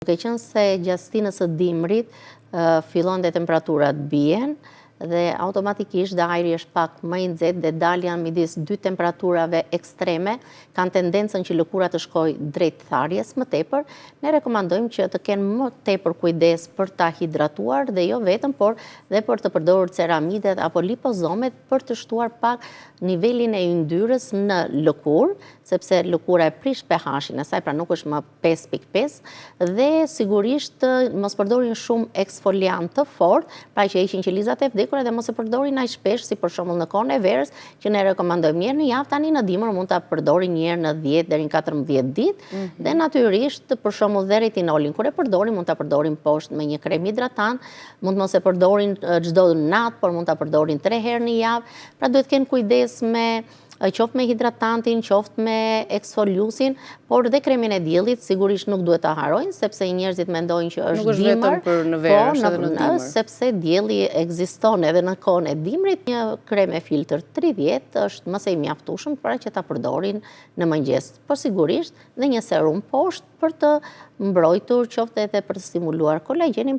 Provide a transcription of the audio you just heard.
Duke qenë se gjastinës së dimrit fillon dhe temperaturat bien dhe automatikisht dhe ajri është pak më i nxehtë dhe dalja midis dy temperaturave ekstreme kanë tendencën që lëkura të shkojë drejt tharjes më tepër, ne rekomandojmë që të kenë më tepër kujdes për ta hidratuar dhe jo vetëm, por dhe për të përdorur ceramidet apo lipozomet për të shtuar pak nivelin e yndyrës në lëkurë, sepse lëkura e prish pH-in e saj, pra nuk është më 5.5, dhe sigurisht mos përdorin shumë eksfoliant të fortë, pra që heqin qelizat e vdekur dhe mos e përdorin aq shpesh, si për shembull në kohën e verës, që ne rekomandojmë një herë në javë, tani në dimër mund ta përdorin një herë në 10 deri në 14 ditë, dhe natyrisht për shembull dhe retinolin kur e përdorin, mund ta përdorin poshtë me një krem hidratant, mund mos e përdorin çdo natë, por mund ta përdorin 3 herë në javë, pra duhet të kenë kujdes me qoftë me hidratantin, qoftë me eksfoliusin, por dhe kremin e diellit sigurisht nuk duhet ta harojnë, sepse njerëzit mendojnë që është dimër. Nuk është vetëm për në verë, është edhe në dimër. Sepse dielli ekziston edhe në kohën e dimrit. Një krem e filtër 30 është më së mjaftueshëm para që ta përdorin në mëngjes. Por sigurisht dhe një serum poshtë për të mbrojtur, qoftë edhe për të stimuluar kolagjenin,